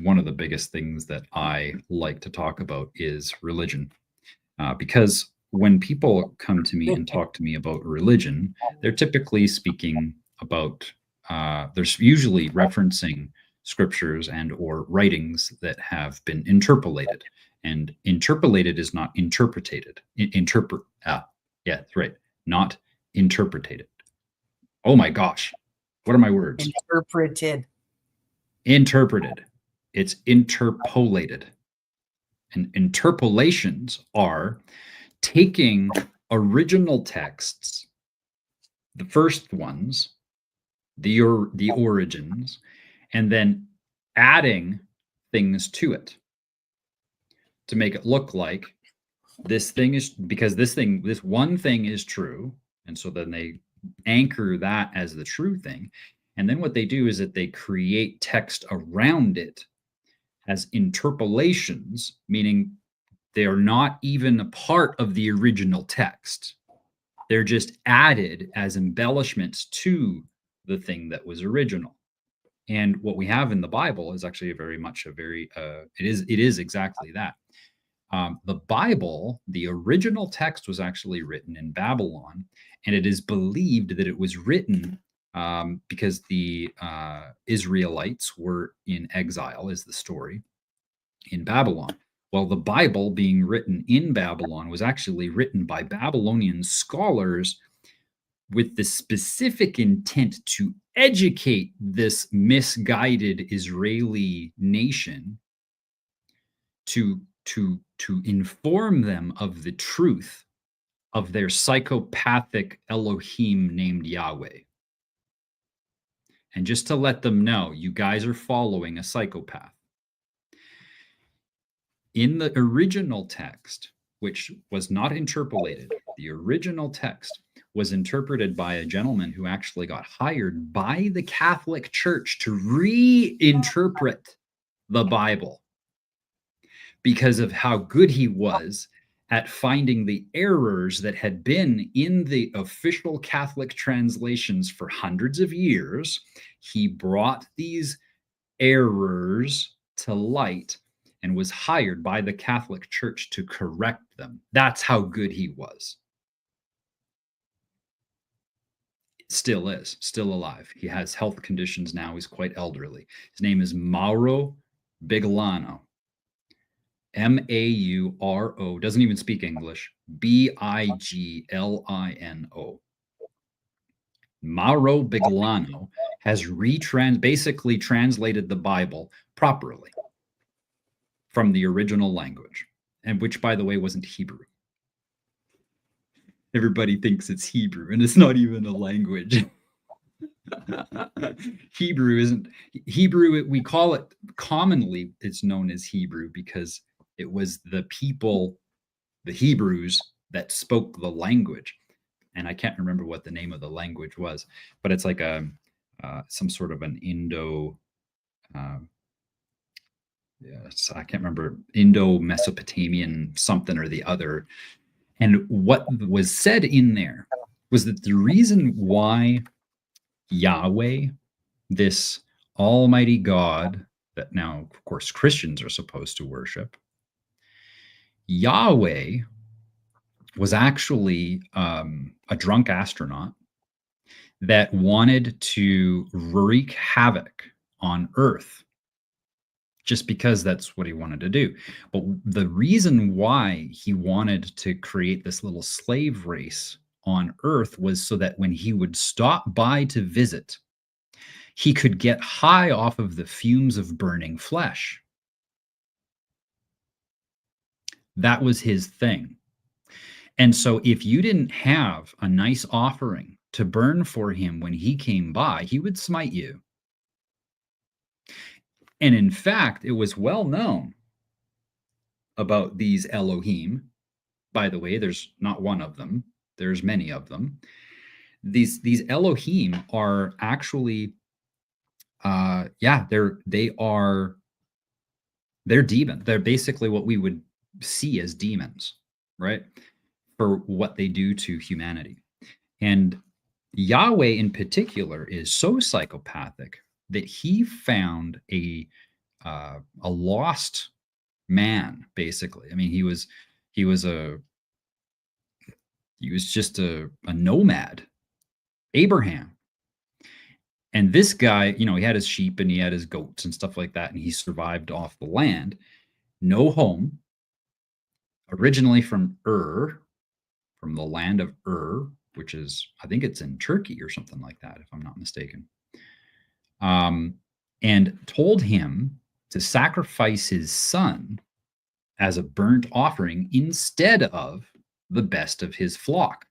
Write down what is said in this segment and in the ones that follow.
one of the biggest things that I like to talk about is religion. Because when people come to me and talk to me about religion, they're typically speaking about, they're usually referencing scriptures and or writings that have been interpolated. And interpolated is not interpreted. Yeah, that's right. Not interpreted. Oh my gosh. What are my words? Interpreted. It's interpolated. And interpolations are taking original texts, the first ones, the origins, and then adding things to it to make it look like this thing is, because this one thing is true. And so then they anchor that as the true thing. And then what they do is that they create text around it as interpolations, meaning they are not even a part of the original text. They're just added as embellishments to the thing that was original. And what we have in the Bible is actually it is exactly that. The Bible, the original text was actually written in Babylon, and it is believed that it was written because the Israelites were in exile, is the story, in Babylon. Well, the Bible being written in Babylon was actually written by Babylonian scholars with the specific intent to educate this misguided Israeli nation, to inform them of the truth of their psychopathic Elohim named Yahweh. And just to let them know, you guys are following a psychopath. In the original text, which was not interpolated, the original text was interpreted by a gentleman who actually got hired by the Catholic Church to reinterpret the Bible because of how good he was at finding the errors that had been in the official Catholic translations for hundreds of years. He brought these errors to light and was hired by the Catholic Church to correct them. That's how good he was. Still is, still alive. He has health conditions now. He's quite elderly. His name is Mauro Biglano. Mauro, doesn't even speak English. Biglino. Mauro Biglano has basically translated the Bible properly from the original language, and which, by the way, wasn't Hebrew. Everybody thinks it's Hebrew, and it's not even a language. Hebrew isn't Hebrew. We call it commonly, it's known as Hebrew because it was the people, the Hebrews, that spoke the language. And I can't remember what the name of the language was, but it's like some sort of an I can't remember, Indo-Mesopotamian something or the other. And what was said in there was that the reason why Yahweh, this almighty God that now, of course, Christians are supposed to worship, Yahweh was actually a drunk astronaut that wanted to wreak havoc on Earth just because that's what he wanted to do. But the reason why he wanted to create this little slave race on Earth was so that when he would stop by to visit, he could get high off of the fumes of burning flesh. That was his thing. And so if you didn't have a nice offering to burn for him when he came by, he would smite you. And in fact, it was well known about these Elohim. By the way, there's not one of them. There's many of them. These Elohim are actually, they're demons. They're basically what we would see as demons, right? For what they do to humanity. And Yahweh in particular is so psychopathic that he found a a lost man, basically. I mean, he was a he was just a nomad, Abraham. And this guy, he had his sheep and he had his goats and stuff like that, and he survived off the land. No home, originally from Ur, from the land of Ur, which is, I think it's in Turkey or something like that, if I'm not mistaken. And told him to sacrifice his son as a burnt offering instead of the best of his flock.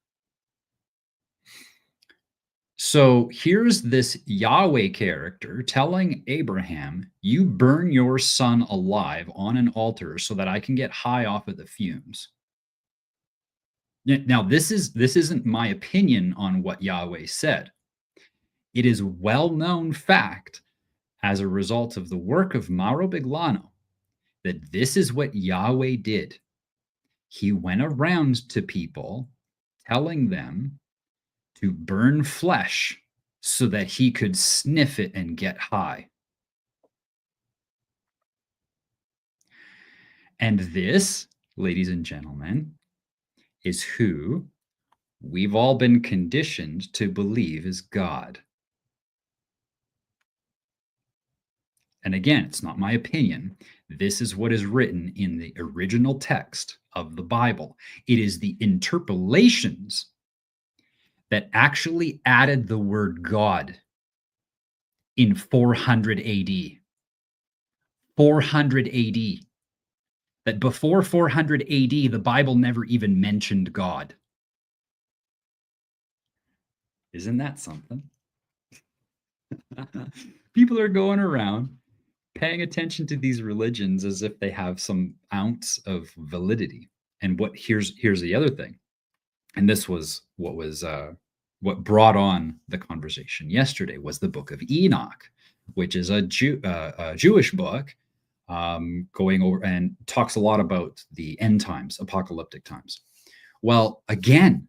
So here's this Yahweh character telling Abraham, you burn your son alive on an altar so that I can get high off of the fumes. Now, this isn't my opinion on what Yahweh said. It is well-known fact, as a result of the work of Mauro Biglano, that this is what Yahweh did. He went around to people telling them to burn flesh so that he could sniff it and get high. And this, ladies and gentlemen, is who we've all been conditioned to believe is God. And again, it's not my opinion. This is what is written in the original text of the Bible. It is the interpolations that actually added the word God in 400 AD. 400 AD. That before 400 AD, the Bible never even mentioned God. Isn't that something? People are going around paying attention to these religions as if they have some ounce of validity. And here's the other thing. And this was what brought on the conversation yesterday was the book of Enoch, which is a Jewish book going over and talks a lot about the end times, apocalyptic times. Well, again,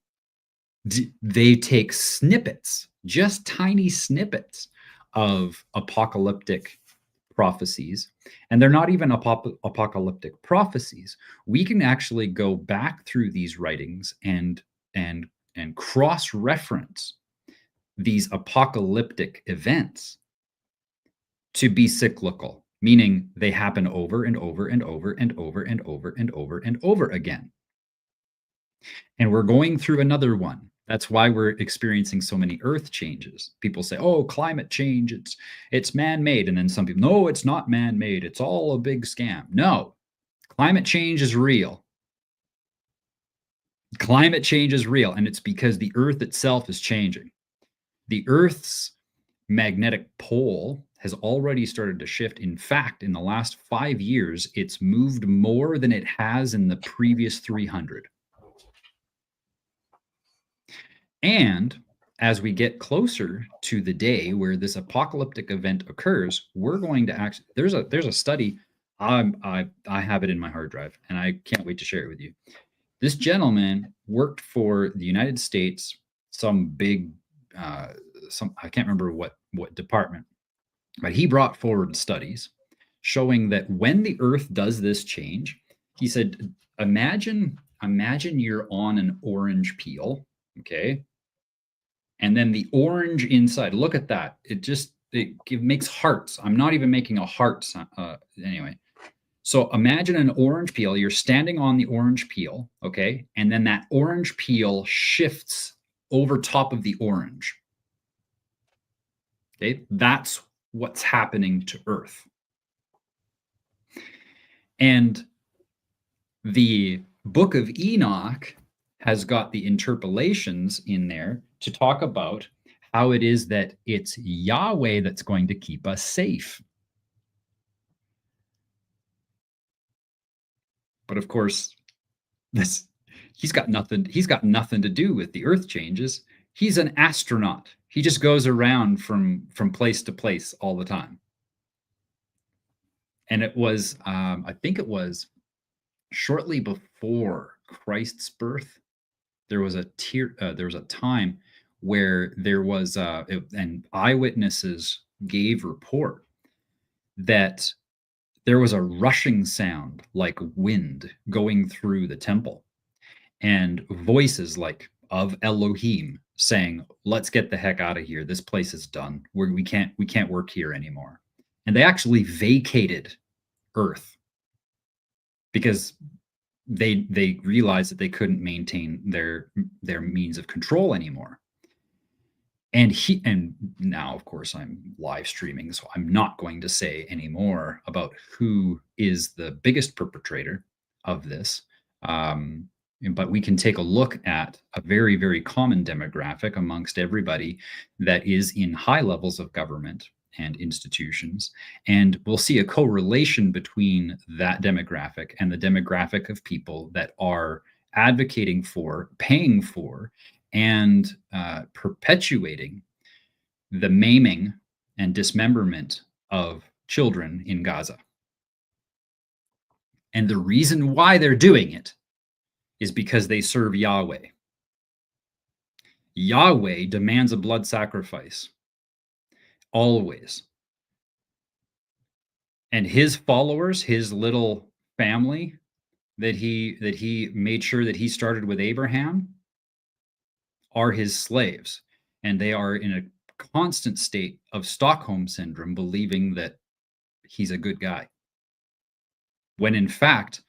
they take snippets, just tiny snippets of apocalyptic prophecies, and they're not even apocalyptic prophecies. We can actually go back through these writings and cross-reference these apocalyptic events to be cyclical, meaning they happen over and over and over and over and over and over and over again. And we're going through another one. That's why we're experiencing so many earth changes. People say, oh, climate change, it's man-made. And then some people, no, it's not man-made. It's all a big scam. No, climate change is real. Climate change is real, and it's because the earth itself is changing. The earth's magnetic pole has already started to shift. In fact, in the last 5 years, it's moved more than it has in the previous 300. And as we get closer to the day where this apocalyptic event occurs, we're going to actually, there's a study, I have it in my hard drive, and I can't wait to share it with you. This gentleman worked for the United States, some big, I can't remember what department, but he brought forward studies showing that when the earth does this change, he said, imagine you're on an orange peel, okay? And then the orange inside, look at that. It makes hearts. I'm not even making a heart anyway. So imagine an orange peel. You're standing on the orange peel, okay? And then that orange peel shifts over top of the orange. Okay, that's what's happening to Earth. And the book of Enoch has got the interpolations in there to talk about how it is that it's Yahweh that's going to keep us safe. But of course, he's got nothing to do with the earth changes. He's an astronaut. He just goes around from place to place all the time. And it was, I think it was shortly before Christ's birth, there was a time where there was and eyewitnesses gave report that there was a rushing sound like wind going through the temple, and voices like of Elohim saying, "Let's get the heck out of here. This place is done. We can't work here anymore." And they actually vacated Earth because they realized that they couldn't maintain their means of control anymore. And now, of course, I'm live streaming, so I'm not going to say any more about who is the biggest perpetrator of this. Um, but we can take a look at a very, very common demographic amongst everybody that is in high levels of government and institutions. And we'll see a correlation between that demographic and the demographic of people that are advocating for, paying for, and perpetuating the maiming and dismemberment of children in Gaza. And the reason why they're doing it is because they serve Yahweh. Yahweh demands a blood sacrifice, always. And his followers, his little family that he made sure that he started with Abraham, are his slaves, and they are in a constant state of Stockholm syndrome, believing that he's a good guy. When in fact,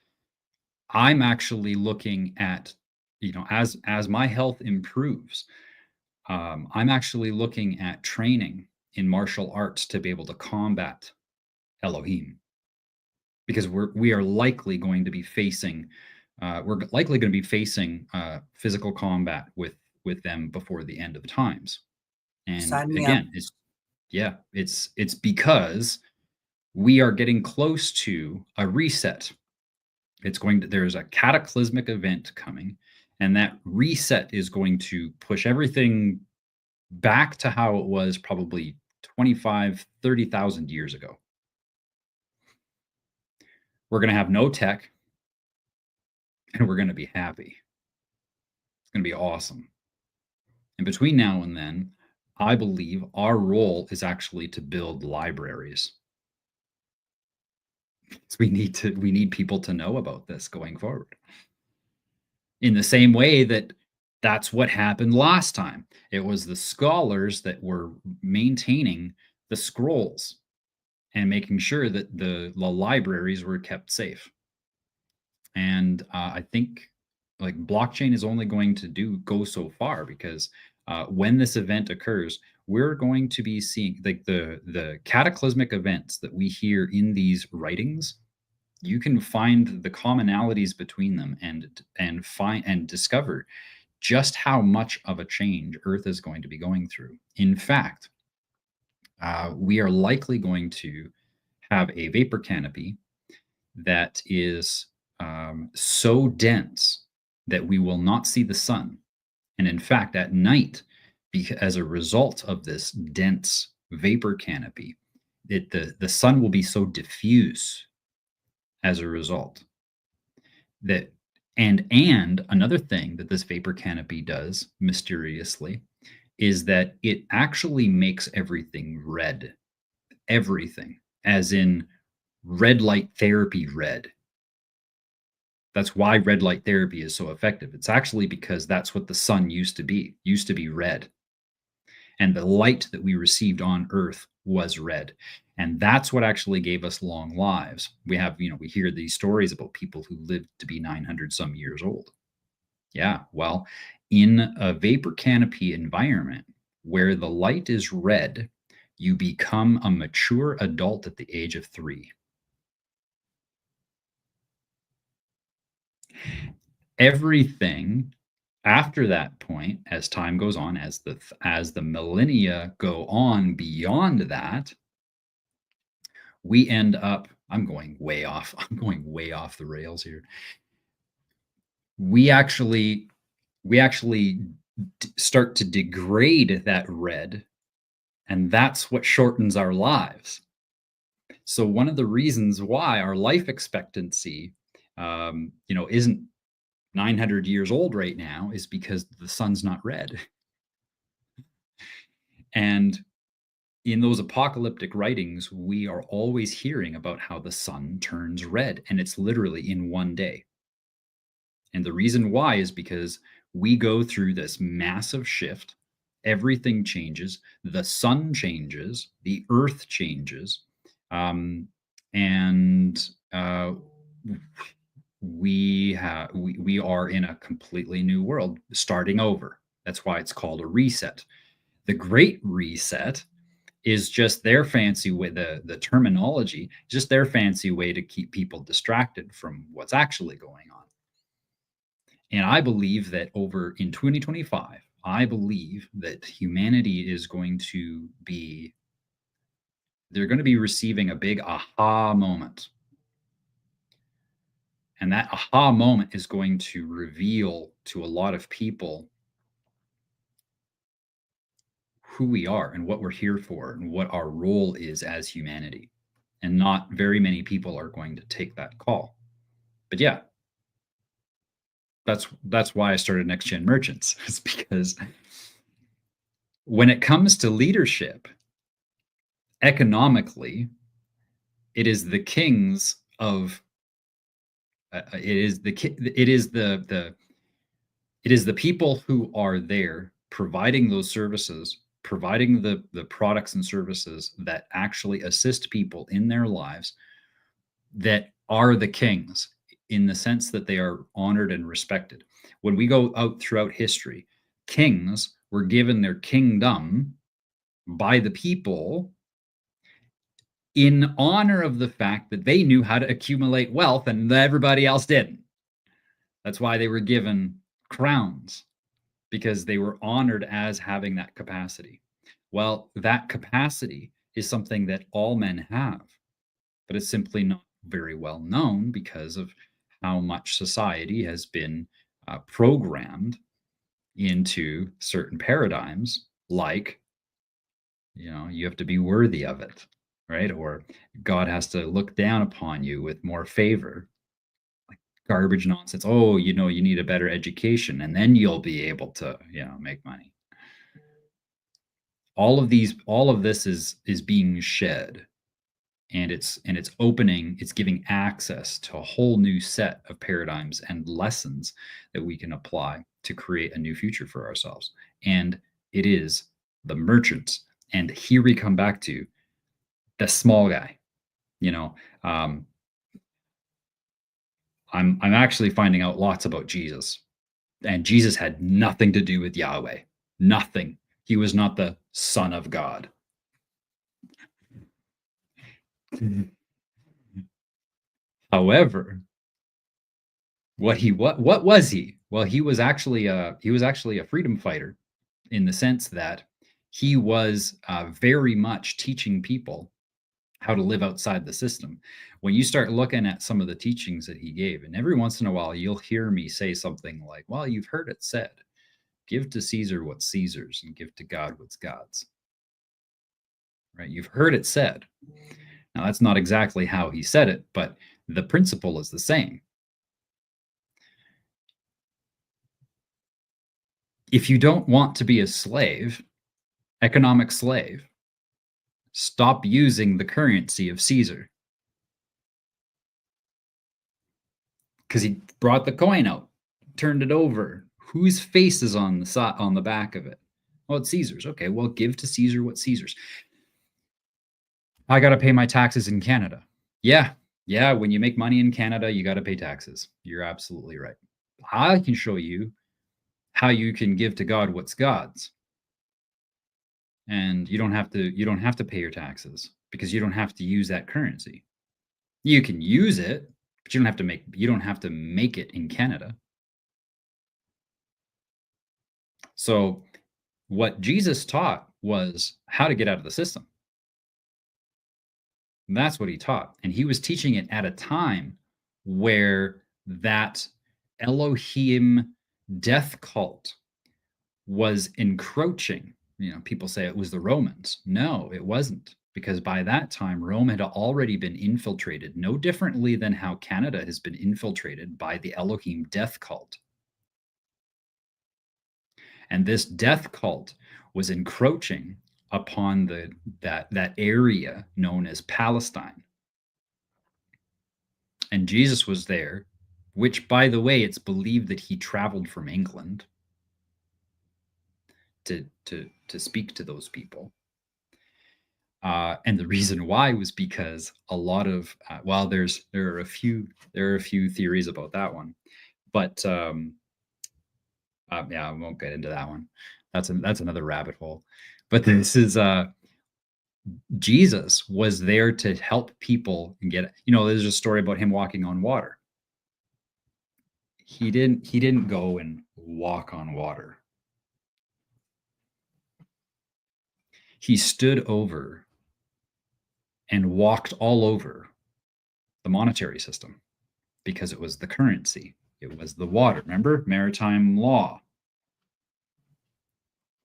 I'm actually looking at, as my health improves, I'm actually looking at training in martial arts to be able to combat Elohim, because we are likely going to be facing physical combat with them before the end of times. And Sign me up. again, it's because we are getting close to a reset. There's a cataclysmic event coming, and that reset is going to push everything back to how it was probably 25, 30,000 years ago. We're going to have no tech, and we're going to be happy. It's going to be awesome. And between now and then, I believe our role is actually to build libraries. We need people to know about this going forward. In the same way that's what happened last time. It was the scholars that were maintaining the scrolls and making sure that the libraries were kept safe. And I think like blockchain is only going to go so far, because when this event occurs, we're going to be seeing like the cataclysmic events that we hear in these writings. You can find the commonalities between them and find and discover just how much of a change Earth is going to be going through. In fact, we are likely going to have a vapor canopy that is so dense that we will not see the sun. And in fact, at night, as a result of this dense vapor canopy, the sun will be so diffuse as a result that and another thing that this vapor canopy does mysteriously is that it actually makes everything red. Everything, as in red light therapy red. That's why red light therapy is so effective. It's actually because that's what the sun used to be red. And the light that we received on Earth was red. And that's what actually gave us long lives. We hear these stories about people who lived to be 900 some years old. Yeah, well, in a vapor canopy environment where the light is red, you become a mature adult at the age of 3. Everything after that point, as time goes on, as the millennia go on beyond that, we end up, I'm going way off the rails here. We actually start to degrade that red, and that's what shortens our lives. So one of the reasons why our life expectancy isn't 900 years old right now is because the sun's not red. And in those apocalyptic writings, we are always hearing about how the sun turns red, and it's literally in one day. And the reason why is because we go through this massive shift. Everything changes. The sun changes. The earth changes. Um, and we are in a completely new world, starting over. That's why it's called a reset. The Great Reset is just their fancy way, the terminology, just their fancy way to keep people distracted from what's actually going on. And I believe that over in 2025, I believe that humanity is going to be, they're going to be receiving a big aha moment. And that aha moment is going to reveal to a lot of people who we are and what we're here for and what our role is as humanity. And not very many people are going to take that call. But yeah, that's why I started Next Gen Merchants. It's because when it comes to leadership, economically, it is the kings of it is the people who are there providing those services, providing the products and services that actually assist people in their lives, that are the kings, in the sense that they are honored and respected. When we go out throughout history, kings were given their kingdom by the people in honor of the fact that they knew how to accumulate wealth and everybody else didn't. That's why they were given crowns, because they were honored as having that capacity. Well, that capacity is something that all men have, but it's simply not very well known because of how much society has been programmed into certain paradigms, like, you have to be worthy of it, right? Or God has to look down upon you with more favor. Like garbage nonsense. Oh, you need a better education and then you'll be able to, make money. All of this is being shed, and it's opening, it's giving access to a whole new set of paradigms and lessons that we can apply to create a new future for ourselves. And it is the merchants. And here we come back to the small guy. I'm actually finding out lots about Jesus, and Jesus had nothing to do with Yahweh. Nothing. He was not the Son of God. However, what was he? Well, he was actually a freedom fighter, in the sense that he was very much teaching people how to live outside the system. When you start looking at some of the teachings that he gave, and every once in a while you'll hear me say something like, well, you've heard it said, give to Caesar what's Caesar's and give to God what's God's. Right? You've heard it said. Now, that's not exactly how he said it, but the principle is the same. If you don't want to be a slave, economic slave, stop using the currency of Caesar. Because he brought the coin out, turned it over. Whose face is on the back of it? Well, it's Caesar's. Okay, well, give to Caesar what's Caesar's. I got to pay my taxes in Canada. Yeah. When you make money in Canada, you got to pay taxes. You're absolutely right. I can show you how you can give to God what's God's, and you don't have to pay your taxes, because you don't have to use that currency. You can use it, but you don't have to make it in Canada. So what Jesus taught was how to get out of the system. And that's what he taught. And he was teaching it at a time where that Elohim death cult was encroaching. People say it was the Romans. No, it wasn't, because by that time, Rome had already been infiltrated, no differently than how Canada has been infiltrated by the Elohim death cult. And this death cult was encroaching upon that area known as Palestine. And Jesus was there, which, by the way, it's believed that he traveled from England to speak to those people. And the reason why was because a lot of well, there are a few theories about that one, but yeah, I won't get into that one. That's another rabbit hole. But this is Jesus was there to help people and get, there's a story about him walking on water. He didn't go and walk on water. He stood over and walked all over the monetary system because it was the currency. It was the water. Remember? Maritime law.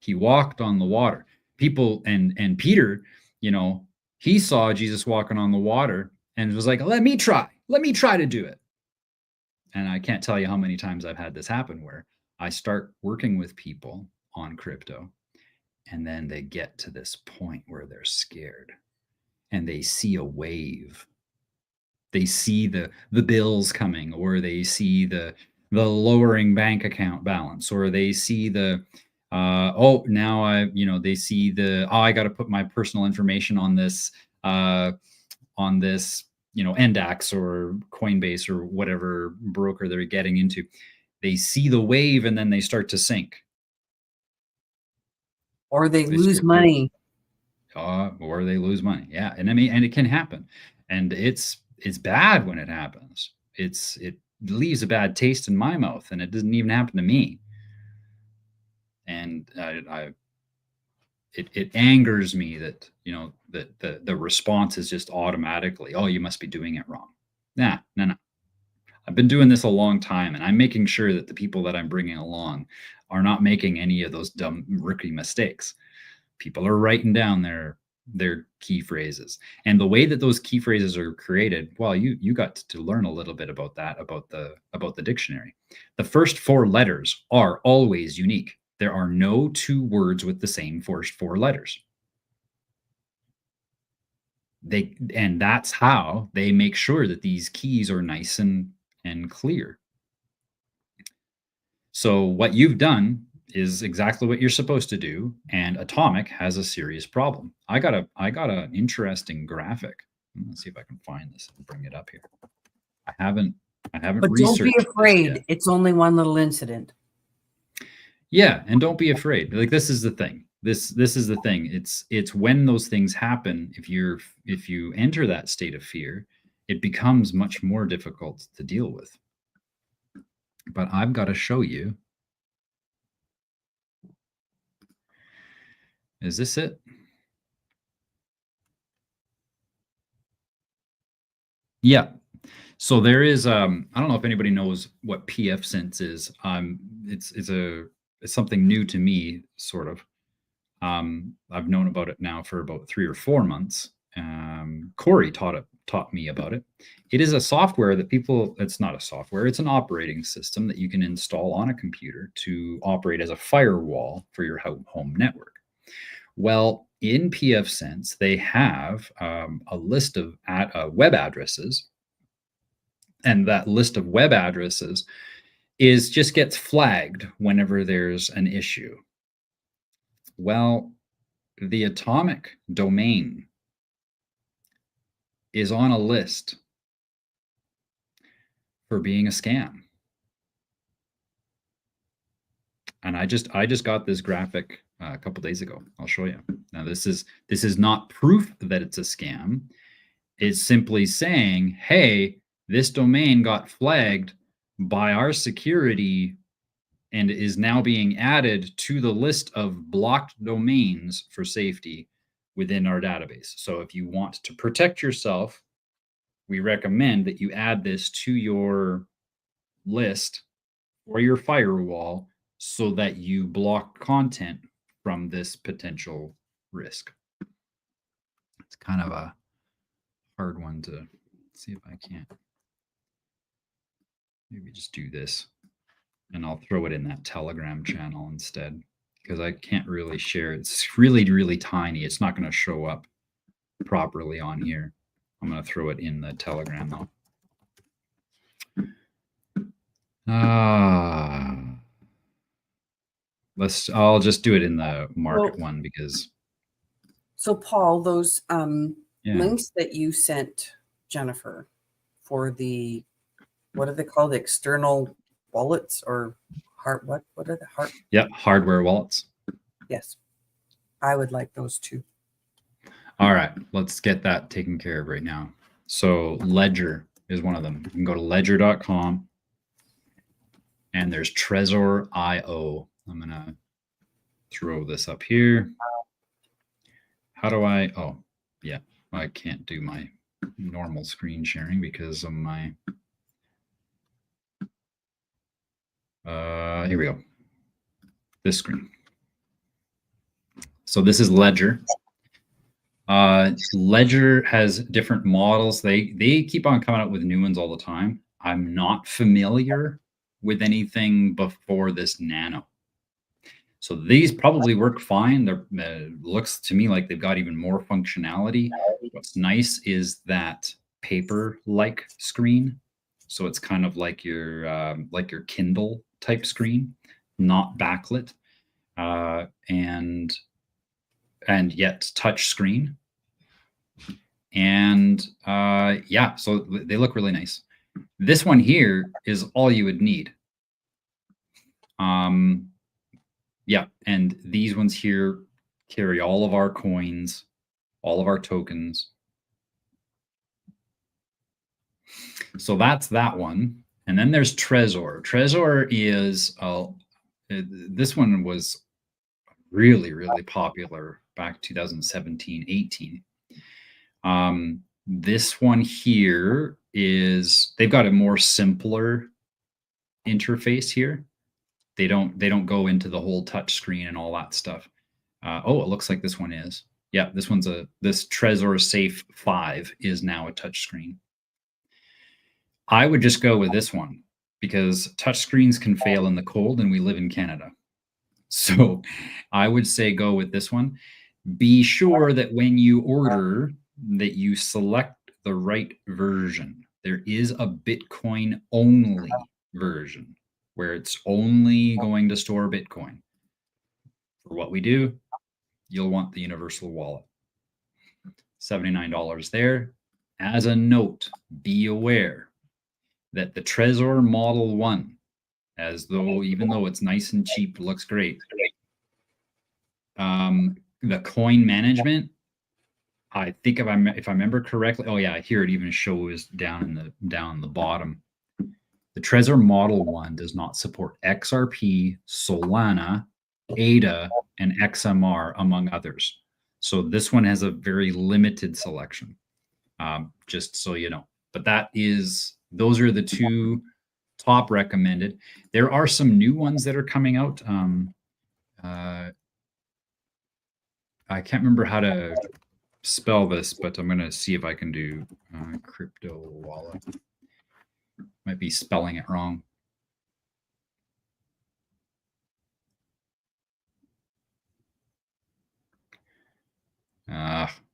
He walked on the water. People and Peter, he saw Jesus walking on the water and was like, let me try to do it. And I can't tell you how many times I've had this happen where I start working with people on crypto and then they get to this point where they're scared and they see a wave. They see the bills coming, or they see the lowering bank account balance, or they see they see I got to put my personal information on this Endax or Coinbase or whatever broker they're getting into. They see the wave and then they start to sink. Or they lose money. Or they lose money. Yeah. And I mean, and it can happen. And it's bad when it happens. It leaves a bad taste in my mouth, and it doesn't even happen to me. And it angers me that the response is just automatically, oh, you must be doing it wrong. No. I've been doing this a long time, and I'm making sure that the people that I'm bringing along are not making any of those dumb rookie mistakes. People are writing down their key phrases, and the way that those key phrases are created, well, you got to learn a little bit about that, about the dictionary. The first 4 letters are always unique. There are no 2 words with the same first 4 letters. And that's how they make sure that these keys are nice and clear. So what you've done is exactly what you're supposed to do, and Atomic has a serious problem. I got an interesting graphic. Let's see if I can find this and bring it up here. I haven't but don't be afraid. It's only one little incident. Yeah, and don't be afraid. Like, this is the thing. This is the thing. It's when those things happen, if you enter that state of fear, it becomes much more difficult to deal with. But I've got to show you. Is this it? Yeah. So there is I don't know if anybody knows what pfSense is. It's something new to me, sort of. I've known about it now for about 3 or 4 months. Corey taught me about it. It is a software that it's not a software, it's an operating system that you can install on a computer to operate as a firewall for your home network. Well, in pfSense, they have a list of web addresses, and that list of web addresses just gets flagged whenever there's an issue. Well, the Atomic domain is on a list for being a scam. And I just got this graphic a couple days ago. I'll show you. Now, this is not proof that it's a scam. It's simply saying, hey, this domain got flagged by our security and is now being added to the list of blocked domains for safety within our database. So if you want to protect yourself, we recommend that you add this to your list or your firewall so that you block content from this potential risk. It's kind of a hard one to see if I can't. Maybe just do this, and I'll throw it in that Telegram channel instead, because I can't really share. It's really, really tiny. It's not going to show up properly on here. I'm going to throw it in the Telegram though. I'll just do it in the market one because. So Paul, those links that you sent Jennifer for the, what are they called? External wallets or what are the hardware wallets. Yes. I would like those too. All right, let's get that taken care of right now. So Ledger is one of them. You can go to ledger.com and there's Trezor.io. I'm going to throw this up here. How do I, oh, yeah, I can't do my normal screen sharing because of my, here we go. This screen. So this is Ledger. Ledger has different models. They keep on coming out with new ones all the time. I'm not familiar with anything before this Nano. So these probably work fine. They're looks to me like they've got even more functionality. What's nice is that paper-like screen. So it's kind of like your Kindle type screen, not backlit, and yet touch screen. And yeah, so they look really nice. This one here is all you would need. Yeah, and these ones here carry all of our coins, all of our tokens. So that's that one. And then there's Trezor. Trezor is, this one was really, really popular back 2017, 18. This one here is, they've got a more simpler interface here. They don't go into the whole touch screen and all that stuff. Oh, it looks like this one is. Yeah, this one's this Trezor Safe 5 is now a touch screen. I would just go with this one because touch screens can fail in the cold and we live in Canada. So I would say go with this one. Be sure that when you order that you select the right version. There is a Bitcoin only version where it's only going to store Bitcoin. For what we do, you'll want the universal wallet. $79 there. As a note, be aware that the Trezor Model 1, even though it's nice and cheap, looks great, the coin management, I think if I remember correctly, oh yeah, here it even shows down in the bottom. The Trezor Model 1 does not support XRP, Solana, ADA, and XMR, among others. So this one has a very limited selection, just so you know. But those are the two top recommended. There are some new ones that are coming out. I can't remember how to spell this, but I'm going to see if I can do crypto wallet. Might be spelling it wrong.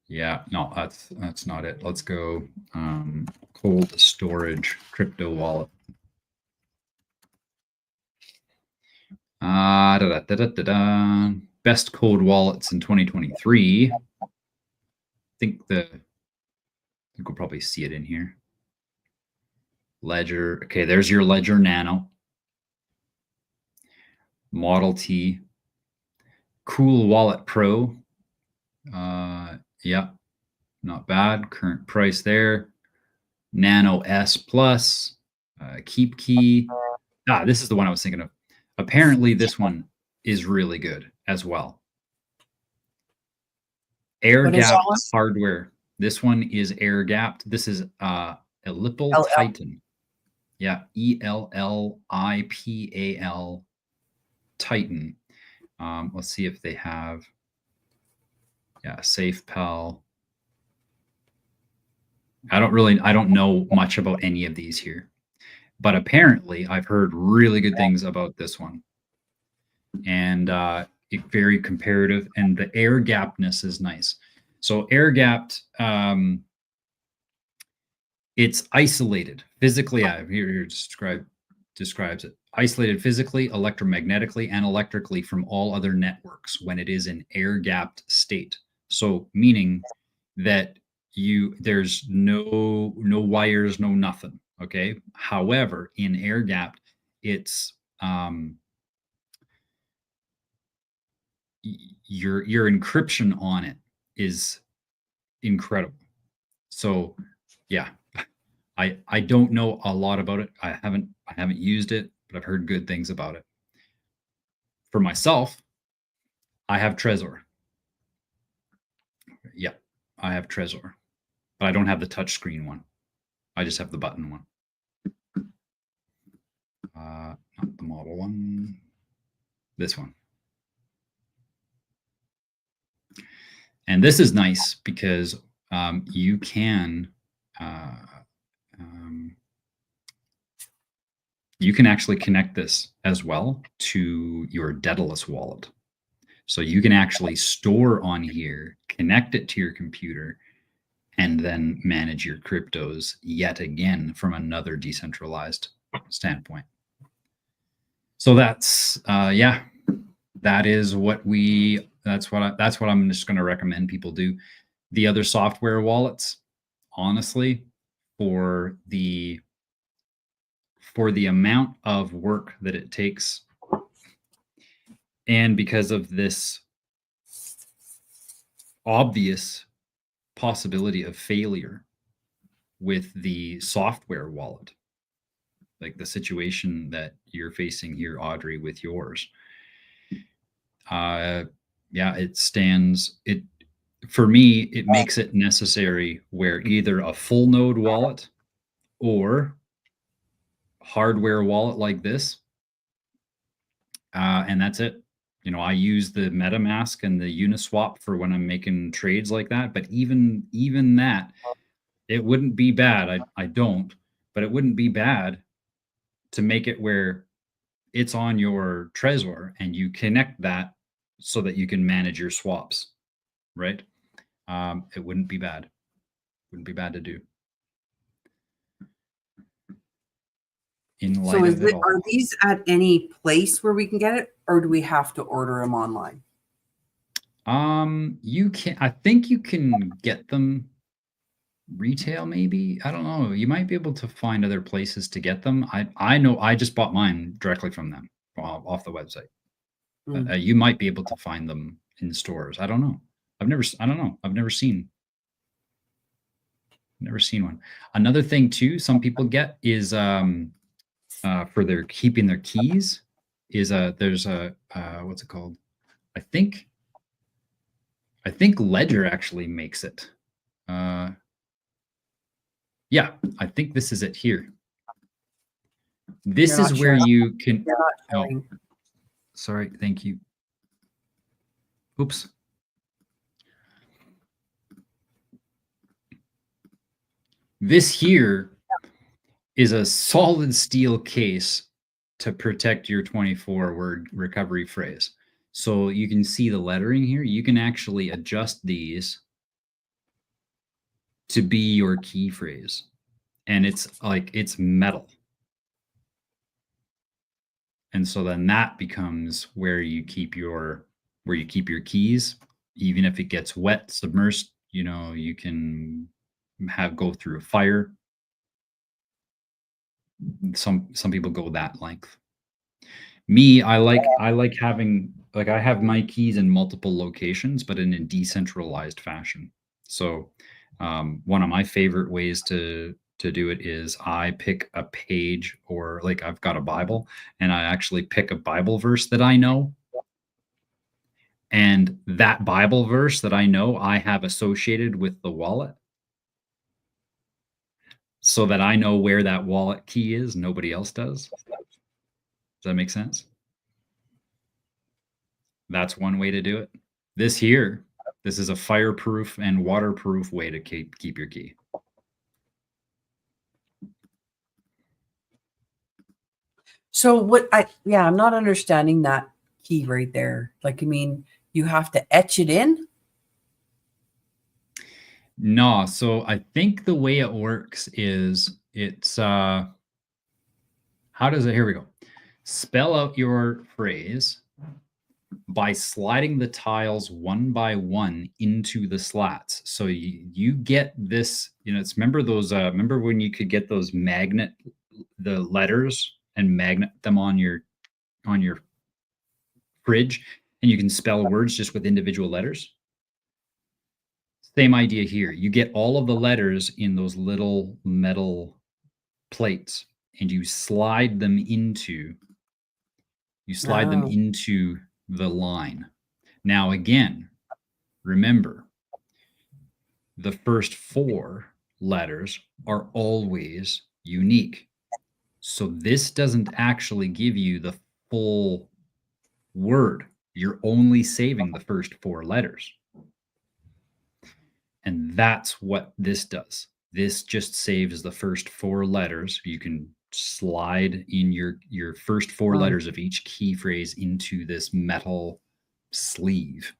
Yeah, no, that's not it. Let's go cold storage crypto wallet. Best cold wallets in 2023. I think we'll probably see it in here. Ledger. Okay, there's your Ledger Nano. Model T. Cool Wallet Pro. Yeah, not bad. Current price there. Nano S Plus. Keep Key. This is the one I was thinking of. Apparently, this one is really good as well. Air gapped hardware. This one is air gapped. This is Ellipal Titan. Yeah, ELLIPAL Titan. Let's see if they have. Yeah, SafePal. I don't know much about any of these here, but apparently I've heard really good things about this one. And very comparative, and the air gappedness is nice. So air gapped, it's isolated physically. Here describes it: isolated physically, electromagnetically, and electrically from all other networks when it is in air gapped state. So meaning that there's no wires, no nothing. Okay. However, in air gapped, it's your encryption on it is incredible. So yeah, I don't know a lot about it. I haven't used it, but I've heard good things about it. For myself, I have Trezor. Yeah, I have Trezor, but I don't have the touchscreen one. I just have the button one. Not the model one. This one. And this is nice because you can actually connect this as well to your Daedalus wallet. So you can actually store on here, connect it to your computer, and then manage your cryptos yet again from another decentralized standpoint. So that's yeah, that's what I'm just going to recommend people do. The other software wallets, honestly, for the amount of work that it takes, and because of this obvious possibility of failure with the software wallet, like the situation that you're facing here, Audrey, with yours, yeah, for me, it makes it necessary where either a full node wallet or hardware wallet like this, and that's it. I use the MetaMask and the Uniswap for when I'm making trades like that. But even that, it wouldn't be bad. I don't, but it wouldn't be bad to make it where it's on your Trezor and you connect that so that you can manage your swaps, right? It wouldn't be bad. Wouldn't be bad to do. So are these at any place where we can get it, or do we have to order them online? I think you can get them retail, maybe. I don't know. You might be able to find other places to get them. I know I just bought mine directly from them off the website. You might be able to find them in stores. I don't know. I've never seen one. Another thing too, some people get is for their keeping their keys is there's a what's it called? I think Ledger actually makes it. Yeah, I think this is it here. This is where you can. Oh, sorry. Thank you. Oops. This here is a solid steel case to protect your 24-word recovery phrase. So you can see the lettering here. You can actually adjust these to be your key phrase. And it's metal. And so then that becomes where you keep your keys. Even if it gets wet, submersed, you can go through a fire. Some people go that length. Me, I like having, I have my keys in multiple locations, but in a decentralized fashion. So one of my favorite ways to do it is I pick a page, or I've got a Bible and I actually pick a Bible verse that I know. And that Bible verse that I know I have associated with the wallet, so that I know where that wallet key is. Nobody else does. Does that make sense? That's one way to do it. This is a fireproof and waterproof way to keep your key. So I'm not understanding that key right there. Like, I mean, you have to etch it in. No, so I think the way it works is it's how does it, here we go. Spell out your phrase by sliding the tiles one by one into the slats. So you get this, it's, remember those remember when you could get those the letters and magnet them on your fridge, and you can spell words just with individual letters? Same idea here. You get all of the letters in those little metal plates, and you slide them into the line. Now, again, remember, the first 4 letters are always unique. So this doesn't actually give you the full word. You're only saving the first 4 letters. And that's what this does. This just saves the first 4 letters. You can slide in your first 4 letters of each key phrase into this metal sleeve.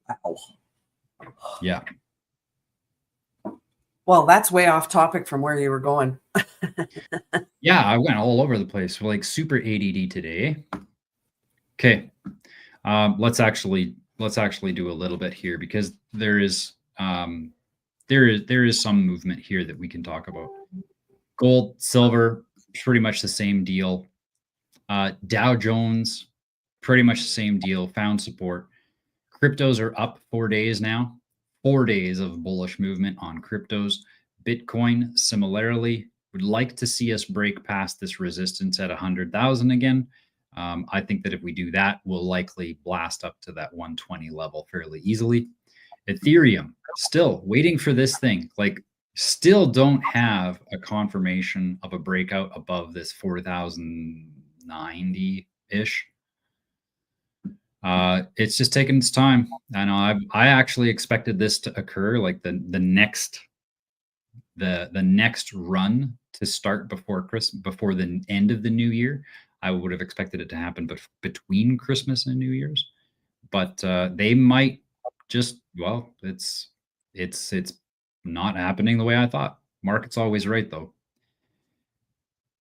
Wow. Yeah. Well, that's way off topic from where you were going. Yeah, I went all over the place. We're like super ADD today. Okay. Let's actually do a little bit here, because there is some movement here that we can talk about. Gold, silver, pretty much the same deal. Dow Jones, pretty much the same deal, found support. Cryptos are up 4 days now. 4 days of bullish movement on cryptos. Bitcoin, similarly, would like to see us break past this resistance at 100,000 again. I think that if we do that, we'll likely blast up to that 120 level fairly easily. Ethereum, still waiting for this thing. Like, still don't have a confirmation of a breakout above this 4,090-ish. It's just taking its time. I know I actually expected this to occur, like the next run to start before the end of the new year. I would have expected it to happen between Christmas and New Year's, but they might just, well, it's not happening the way I thought. Market's always right, though.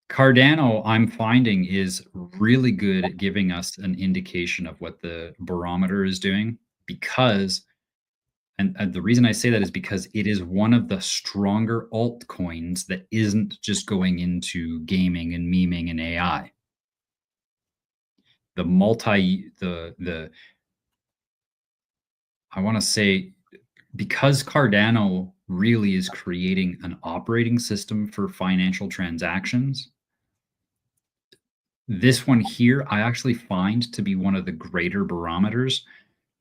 Cardano, I'm finding, is really good at giving us an indication of what the barometer is doing, because, and the reason I say that is because it is one of the stronger altcoins that isn't just going into gaming and memeing and AI. I want to say, because Cardano really is creating an operating system for financial transactions, this one here, I actually find to be one of the greater barometers.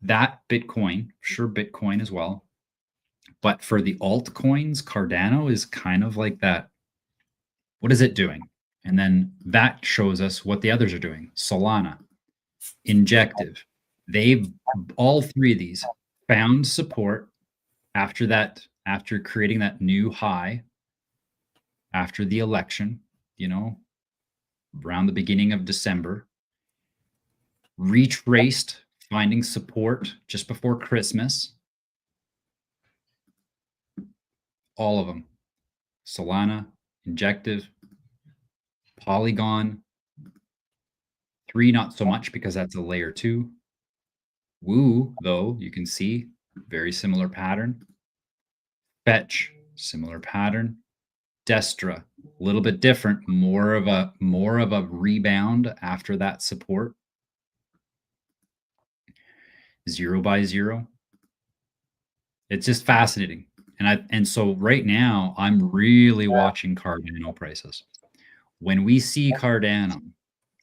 That Bitcoin, sure, Bitcoin as well. But for the altcoins, Cardano is kind of like that. What is it doing? And then that shows us what the others are doing. Solana, Injective. All 3 of these found support after creating that new high after the election, around the beginning of December, retraced, finding support just before Christmas. All of them. Solana, Injective, Polygon. 3, not so much, because that's a layer 2. Woo, though, you can see very similar pattern. Fetch, similar pattern. Destra, a little bit different, more of a rebound after that support. 0 by 0. It's just fascinating. And so right now I'm really watching Cardano prices. When we see Cardano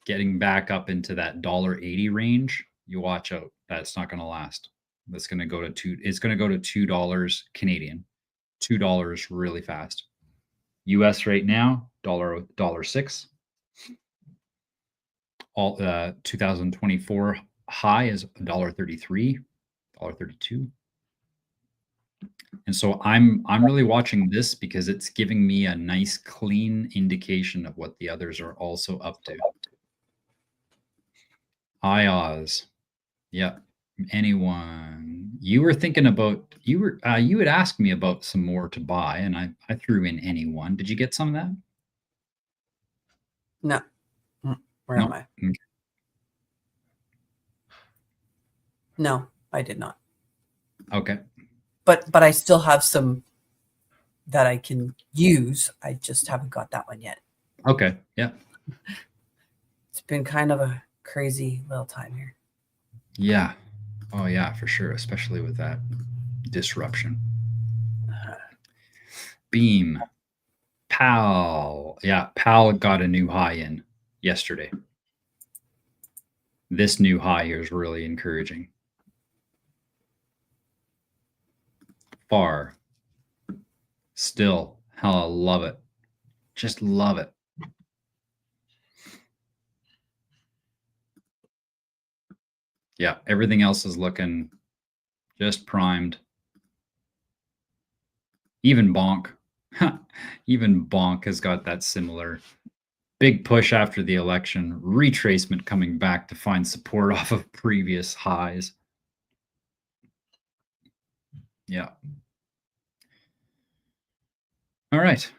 getting back up into that $1.80 range, you watch out. That's not going to last. That's going to go to it's going to go to $2 Canadian. $2 really fast. US right now, $1.06. All 2024 high is $1.33, $1.32. And so I'm really watching this because it's giving me a nice clean indication of what the others are also up to. Hi Oz. Yeah. Anyone? You were thinking about you had asked me about some more to buy, and I threw in anyone. Did you get some of that? No. Where No. am I? Okay. No, I did not. Okay. But I still have some that I can use. I just haven't got that one yet. Okay. Yeah. It's been kind of a crazy little time here. Yeah. Oh yeah, for sure, especially with that disruption. Beam. PAL. Yeah, PAL got a new high in yesterday. This new high here is really encouraging. FAR. Still, hell, I love it. Just love it. Yeah, everything else is looking just primed. Even Bonk. Even Bonk has got that similar big push after the election, retracement coming back to find support off of previous highs. Yeah. All right.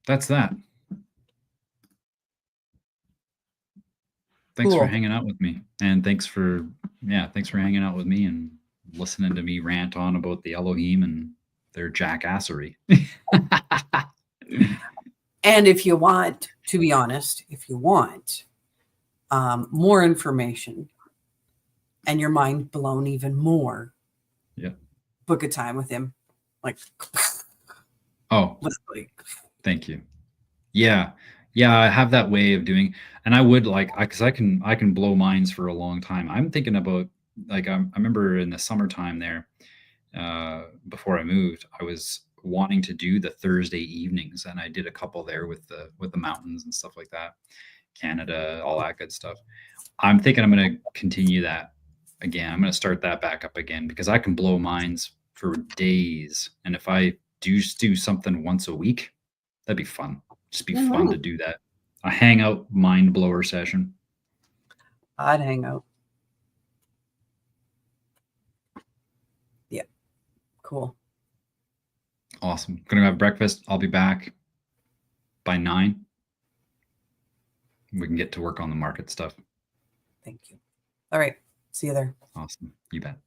That's that. Thanks for Cool. hanging out with me. And thanks for hanging out with me and listening to me rant on about the Elohim and their jackassery. And if you want, to be honest, if you want more information and your mind blown even more, Yeah. book a time with him. Like, oh, literally. Thank you. Yeah. Yeah, I have that way of doing, and I would like, because I can blow minds for a long time. I'm thinking about, like, I remember in the summertime there, before I moved, I was wanting to do the Thursday evenings, and I did a couple there with the mountains and stuff like that, Canada, all that good stuff. I'm thinking I'm going to continue that again. I'm going to start that back up again because I can blow minds for days, and if I do something once a week, that'd be fun. Just be fun to do that. A hangout mind blower session. I'd hang out. Yeah. Cool. Awesome. Gonna have breakfast. I'll be back by 9. We can get to work on the market stuff. Thank you. All right. See you there. Awesome. You bet.